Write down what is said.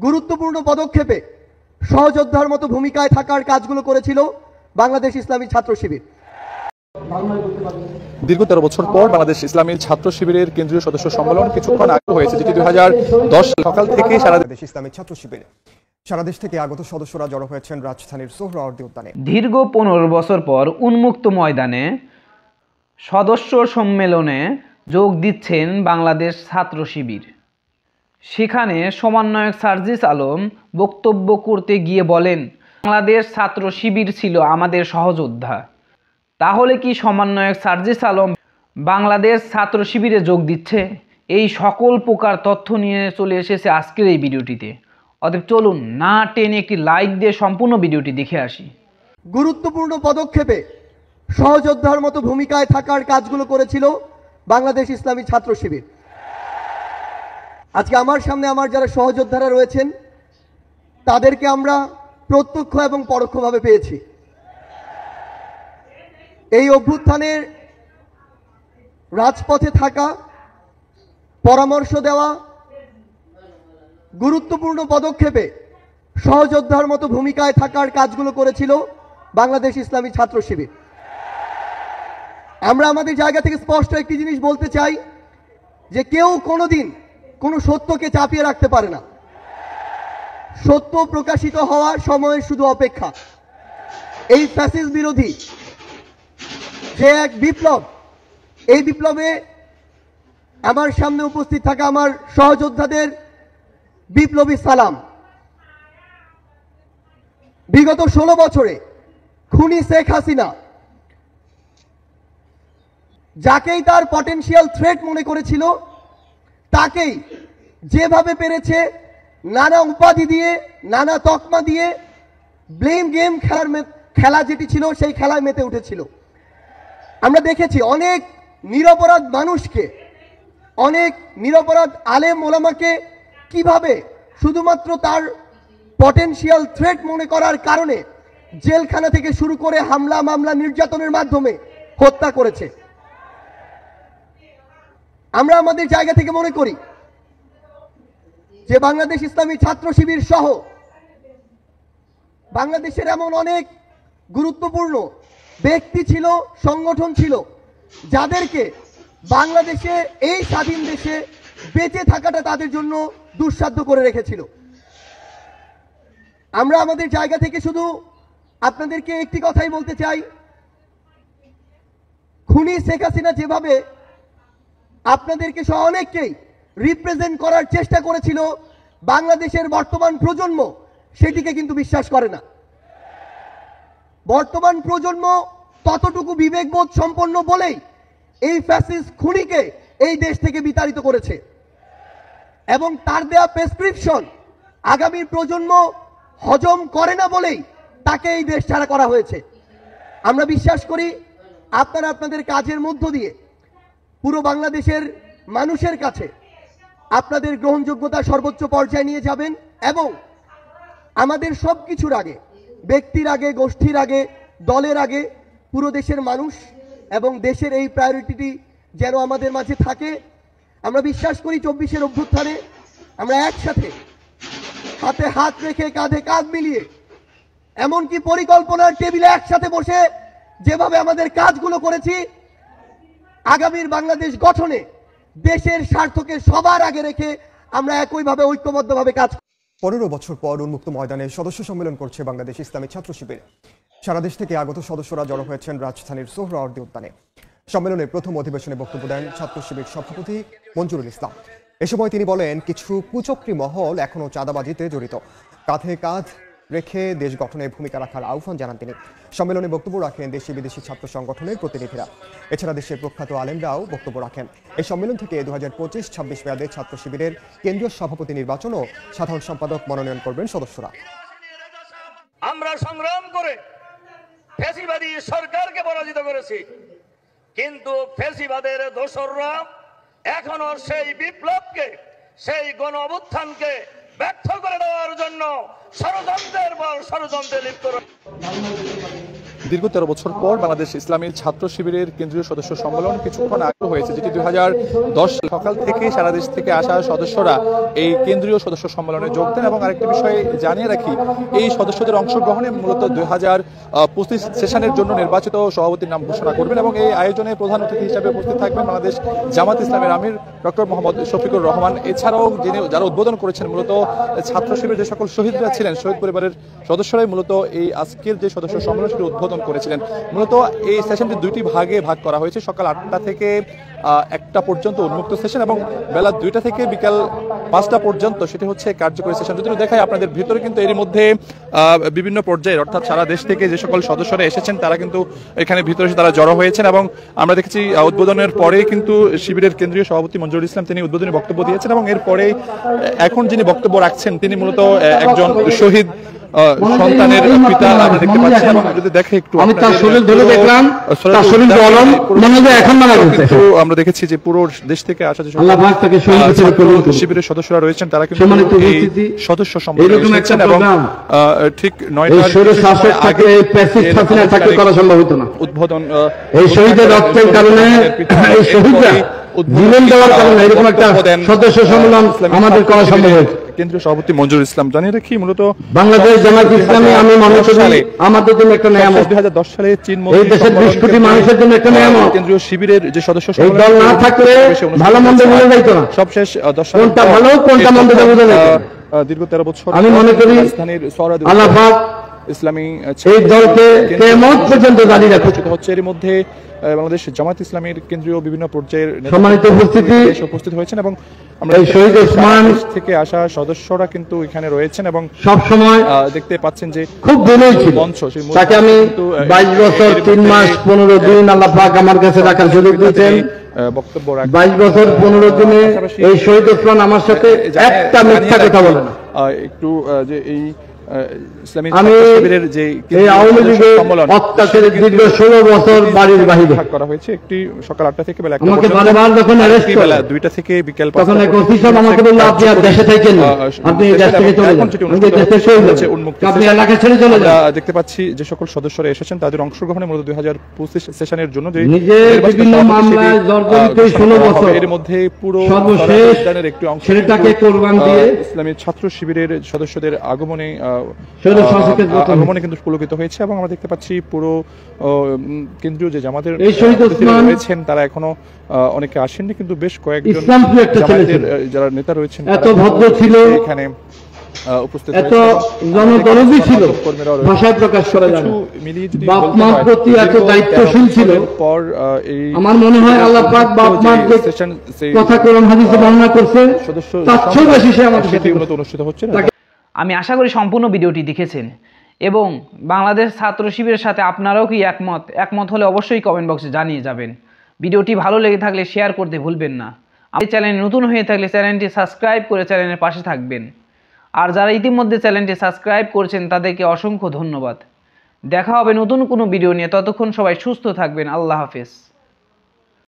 গুরুত্বপূর্ণ পদক্ষেপে সহযোদ্ধার মতো ভূমিকায় থাকার কাজগুলো করেছিল বাংলাদেশ ইসলামী ছাত্র শিবির। দীর্ঘ 13 বছর পর বাংলাদেশ ইসলামী ছাত্র শিবিরের কেন্দ্রীয় সদস্য সম্মেলন কিছুক্ষণ আগে হয়েছে, যেটি 2010 সকাল থেকে সারা দেশ ইসলামী ছাত্র শিবির সারা দেশ থেকে আগত সদস্যরা জড়ো হয়েছেন রাজধানীর সোহরাওয়ার্দী উদ্যানে। দীর্ঘ 15 বছর পর উন্মুক্ত ময়দানে সদস্য সম্মেলনে যোগ দিচ্ছেন বাংলাদেশ ছাত্র শিবির। সেখানে সমন্বয়ক সার্জিস আলম বক্তব্য করতে গিয়ে বলেন, বাংলাদেশ ছাত্র শিবির ছিল আমাদের সহযোদ্ধা। তাহলে কি সমন্বয়ক সার্জিস আলম বাংলাদেশ ছাত্র শিবিরে যোগ দিচ্ছে? এই সকল প্রকার তথ্য নিয়ে চলে এসেছে আজকের এই ভিডিওটিতে। অতএব চলুন না টেনে একটি লাইক দিয়ে সম্পূর্ণ ভিডিওটি দেখে আসি। গুরুত্বপূর্ণ পদক্ষেপে সহযোদ্ধার মতো ভূমিকায় থাকার কাজগুলো করেছিল বাংলাদেশ ইসলামী ছাত্র শিবির। আজকে আমার সামনে আমার যারা সহযোদ্ধারা রয়েছেন তাদেরকে আমরা প্রত্যক্ষ এবং পরোক্ষভাবে পেয়েছি। এই অভ্যুত্থানের রাজপথে থাকা, পরামর্শ দেওয়া, গুরুত্বপূর্ণ পদক্ষেপে সহযোদ্ধার মতো ভূমিকায় থাকার কাজগুলো করেছিল বাংলাদেশ ইসলামী ছাত্র শিবির। আমরা আমাদের জায়গা থেকে স্পষ্ট একটি জিনিস বলতে চাই যে কেউ কোনোদিন কোনো সত্যকে চাপিয়ে রাখতে পারে না। সত্য প্রকাশিত হওয়ার সময় শুধু অপেক্ষা। এই ফ্যাসিস্ট বিরোধী যে এক বিপ্লব, এই বিপ্লবে আমার সামনে উপস্থিত থাকা আমার সহযোদ্ধাদের বিপ্লবী সালাম। বিগত 16 বছরে খুনি শেখ হাসিনা যাকেই তার পটেনশিয়াল থ্রেট মনে করেছিল তাকেই যেভাবে পেরেছে নানা উপাধি দিয়ে, নানা তকমা দিয়ে ব্লেম গেম খেলা যেটি ছিল সেই খেলায় মেতে উঠেছিল। আমরা দেখেছি অনেক নিরপরাধ মানুষকে, অনেক নিরপরাধ আলেম ওলামাকে কিভাবে শুধুমাত্র তার পটেনশিয়াল থ্রেট মনে করার কারণে জেলখানা থেকে শুরু করে হামলা মামলা নির্যাতনের মাধ্যমে হত্যা করেছে। আমরা আমাদের জায়গা থেকে মনে করি যে বাংলাদেশ ইসলামী ছাত্র শিবির সহ বাংলাদেশের এমন অনেক গুরুত্বপূর্ণ ব্যক্তি ছিল, সংগঠন ছিল, যাদেরকে বাংলাদেশে এই স্বাধীন দেশে বেঁচে থাকাটা তাদের জন্য দুঃসাধ্য করে রেখেছিল। আমরা আমাদের জায়গা থেকে শুধু আপনাদেরকে একটি কথাই বলতে চাই, খুনি শেখ হাসিনা যেভাবে আপনাদেরকে সহ অনেককেই রিপ্রেজেন্ট করার চেষ্টা করেছিল, বাংলাদেশের বর্তমান প্রজন্ম সেটিকে কিন্তু বিশ্বাস করে না। বর্তমান প্রজন্ম ততটুকু বিবেকবোধ সম্পন্ন বলেই এই ফ্যাসিস্ট খুনিকে এই দেশ থেকে বিতাড়িত করেছে এবং তার দেয়া প্রেসক্রিপশন আগামী প্রজন্ম হজম করে না বলেই তাকে এই দেশ ছাড়া করা হয়েছে। আমরা বিশ্বাস করি আপনারা আপনাদের কাজের মধ্য দিয়ে পুরো বাংলাদেশের মানুষের কাছে আপনাদের গ্রহণযোগ্যতা সর্বোচ্চ পর্যায়ে নিয়ে যাবেন এবং আমাদের সব কিছুর আগে, ব্যক্তির আগে, গোষ্ঠীর আগে, দলের আগে পুরো দেশের মানুষ এবং দেশের এই প্রায়োরিটি যেন আমাদের মাঝে থাকে। আমরা বিশ্বাস করি 24-এর অভ্যুত্থানে আমরা একসাথে হাতে হাত রেখে কাঁধে কাঁধ মিলিয়ে এমনকি পরিকল্পনার টেবিলে একসাথে বসে যেভাবে আমাদের কাজগুলো করেছি, আগামীর বাংলাদেশ গঠনে দেশের স্বার্থকে সবার আগে রেখে আমরা একইভাবে ঐক্যবদ্ধভাবে কাজ। 15 বছর পর উন্মুক্ত ময়দানে সদস্য সম্মেলন করছে বাংলাদেশ ইসলামী ছাত্র শিবির। সারা দেশ থেকে আগত সদস্যরা জড়ো হয়েছেন রাজধানীর সোহরাওয়ার্দী উদ্যানে। সম্মেলনে প্রথম অধিবেশনে বক্তব্য দেন ছাত্র শিবির সভাপতি মঞ্জুরুল ইসলাম। এ সময় তিনি বলেন, কিছু কুচক্রী মহল এখনও চাঁদাবাজিতে জড়িত, কাঁধে কাঁধ রেখে দেশ গঠনে ভূমিকা রাখার আহ্বান জানান তিনি। সম্মেলনে বক্তব্য রাখেন দেশি বিদেশি ছাত্র সংগঠনের প্রতিনিধিরা। এছাড়া দেশের প্রখ্যাত আলেমরাও বক্তব্য রাখেন। এই সম্মেলন থেকে 2025-26 মেয়াদে ছাত্র শিবিরের কেন্দ্রীয় সভাপতি নির্বাচন ও সাধারণ সম্পাদক মনোনয়ন করবেন সদস্যরা। আমরা সংগ্রাম করে ফ্যাসিবাদী সরকারকে পরাজিত করেছি, কিন্তু ফ্যাসিবাদের দোসররা এখনো সেই বিপ্লবকে, সেই গণ অভ্যুত্থানকে ব্যর্থ করে দেওয়ার জন্য ষড়যন্ত্রের পর ষড়যন্ত্রে লিপ্ত রয়েছে। দীর্ঘ 13 বছর পর বাংলাদেশ ইসলামী ছাত্র শিবিরের কেন্দ্রীয় সদস্য সম্মেলন কিছুক্ষণ আগে হয়েছে, যেটি 2010 সকাল থেকে সারা দেশ থেকে আসা সদস্যরা এই কেন্দ্রীয় সদস্য সম্মেলনে যোগ দেন। এবং আরেকটি বিষয় জানিয়ে রাখি, এই সদস্যদের অংশগ্রহণে মূলত 2025 সেশনের জন্য নির্বাচিত সভাপতির নাম ঘোষণা করবেন। এবং এই আয়োজনে প্রধান অতিথি হিসেবে উপস্থিত থাকবেন বাংলাদেশ জামাত ইসলামের আমির ডক্টর মোহাম্মদ শফিকুর রহমান। এছাড়াও যারা উদ্বোধন করেছেন মূলত ছাত্র শিবিরের যে সকল শহীদরা ছিলেন, শহীদ পরিবারের সদস্যরাই মূলত এই আজকের যে সদস্য সম্মেলন সেটি উদ্বোধন করেছিলেন। মূলত এই সেশনটি দুইটি ভাগে ভাগ করা হয়েছে, সকাল 8টা থেকে 1টা পর্যন্ত উন্মুক্ত সেশন এবং বেলা 2টা থেকে বিকাল 5টা পর্যন্ত সেটি হচ্ছে কার্যকরী সেশন। যদি দেখাই আপনাদের ভিতরে কিন্তু এর মধ্যে বিভিন্ন পর্যায়ে অর্থাৎ সারা দেশ থেকে যে সকল সদস্যরা এসেছেন তারা কিন্তু এখানে ভিতরে তারা জড়ো হয়েছেন। এবং আমরা দেখেছি উদ্বোধনের পরে কিন্তু শিবিরের কেন্দ্রীয় সভাপতি মঞ্জুরুল ইসলাম তিনি উদ্বোধনী বক্তব্য দিয়েছেন এবং এরপরে এখন যিনি বক্তব্য রাখছেন তিনি মূলত একজন শহীদ সন্তানের পিতা আমরা দেখতে পাচ্ছি। এবং যদি দেখে একটু আমি তার শরীর ধরে দেখলাম, তার শরীর গরম মনে হয় এখন নামা গেছে। কিন্তু আমরা দেখেছি যে পুরো দেশ থেকে আসা যে আল্লাহ পাক তাকে শহীদ হিসেবে কবুল করুন। শিবিরের সদস্যরা রয়েছেন তারা কিন্তু সম্মানিত এই উপস্থিতি, সদস্য সম্মেলনে এরকম একটা এসেছেন এবং প্রোগ্রাম ঠিক এই 9টার শহীদ শাসক থাকে, এই প্যাসিস্ট শাসনে থাকে করা সম্ভব হতো না। উদ্বোধন এই শহীদের রক্তের কারণে, এই শহীদরা জীবন দেওয়ার কারণে এরকম একটা সদস্য সম্মেলন আমাদের করা সম্ভব হয়েছে। কেন্দ্রীয় সভাপতি মঞ্জুর ইসলাম জানিয়ে রাখি মূলত বাংলাদেশ জামাত ইসলামী আমি মনে করি আমাদের জন্য একটা নিয়ামত। 2010 সালে চীন এই দেশের 20 কোটি মানুষের জন্য একটা নিয়ামত। কেন্দ্রীয় শিবিরের যে সদস্য এই দল না থাকলে ভালো মন্দ বোঝা যাইতো না, সবশেষ 10 সালে কোনটা ভালো কোনটা মন্দ বোঝা যাইতো না। দীর্ঘ 13 বছর আমি মনে করি রাজধানীর সোহরাওয়ার্দী আল্লাহ পাক ইসলামী এই দলকে কিয়ামত পর্যন্ত জারি রাখুন। হচ্ছে এর মধ্যে বাংলাদেশ জামাত ইসলামীর কেন্দ্রীয় বিভিন্ন পর্যায়ের সম্মানিত উপস্থিতি উপস্থিত হয়েছেন এবং আমরা এই শহীদ ওসমান থেকে আসা সদস্যরা কিন্তু এখানে রয়েছেন এবং সব সময় দেখতে পাচ্ছেন যে খুব বিনয়ী ছিল। মঞ্চ তাকে আমি 22 বছর 3 মাস 15 দিন আল্লাহ পাক আমার কাছে রাখার সুযোগ দিয়েছেন। বক্তব্য 22 বছর 15 দিনে এই শহীদ ওসমান আমার সাথে একটা মিথ্যা কথা বলে না। একটু যে এই ইসলামী আমি শিবিরের যে এই আওয়ামী লীগের অত্যাচারের দীর্ঘ 16 বছর বাড়ির বাহিরে করা হয়েছে, একটি সকাল 8টা থেকে বেলা 1টা আমাকে বারবার যখন অ্যারেস্ট করে বেলা 2টা থেকে বিকেল 5টা তখন এক অফিসার আমাকে বলল আপনি আর দেশে থাকেন না, আপনি এই দেশ থেকে চলে যান, আমি দেশে চলে যাব, আপনি এলাকা ছেড়ে চলে যান। দেখতে পাচ্ছি যে সকল সদস্যরা এসেছেন তাদের অংশগ্রহণে মূলত 2025 সেশনের জন্য যে নিজের বিভিন্ন মামলায় জর্জরিত 16 বছর এর মধ্যে পুরো সর্বশেষ একটি অংশ ছেলেটাকে কোরবান দিয়ে ইসলামী ছাত্র শিবিরের সদস্যদের আগমনে কিন্তু পুলকিত হয়েছে। এবং আমরা দেখতে পাচ্ছি পুরো কেন্দ্রীয় যে জামাতের রয়েছেন তারা এখনো অনেকে আসেননি, কিন্তু বেশ কয়েকজন জামাতের যারা নেতা রয়েছেন এত ভদ্র ছিল, এখানে উপস্থিত এত জনদরদী ছিল, ভাষায় প্রকাশ করা যায় না, বাপ মার প্রতি এত দায়িত্বশীল ছিল। আমার মনে হয় আল্লাহ পাক বাপ মার যে কথা কোরআন হাদিসে বর্ণনা করছে তার চেয়ে বেশি সে আমাদের সাথে অনুষ্ঠিত হচ্ছে। আমি আশা করি সম্পূর্ণ ভিডিওটি দেখেছেন এবং বাংলাদেশ ছাত্র শিবিরের সাথে আপনারাও কি একমত হলে অবশ্যই কমেন্ট বক্সে জানিয়ে যাবেন। ভিডিওটি ভালো লেগে থাকলে শেয়ার করতে ভুলবেন না। আমাদের চ্যানেলে নতুন হয়ে থাকলে চ্যানেলটি সাবস্ক্রাইব করে চ্যানেলের পাশে থাকবেন। আর যারা ইতিমধ্যে চ্যানেলটি সাবস্ক্রাইব করেছেন তাদেরকে অসংখ্য ধন্যবাদ। দেখা হবে নতুন কোনো ভিডিও নিয়ে, ততক্ষণ সবাই সুস্থ থাকবেন। আল্লাহ হাফেজ।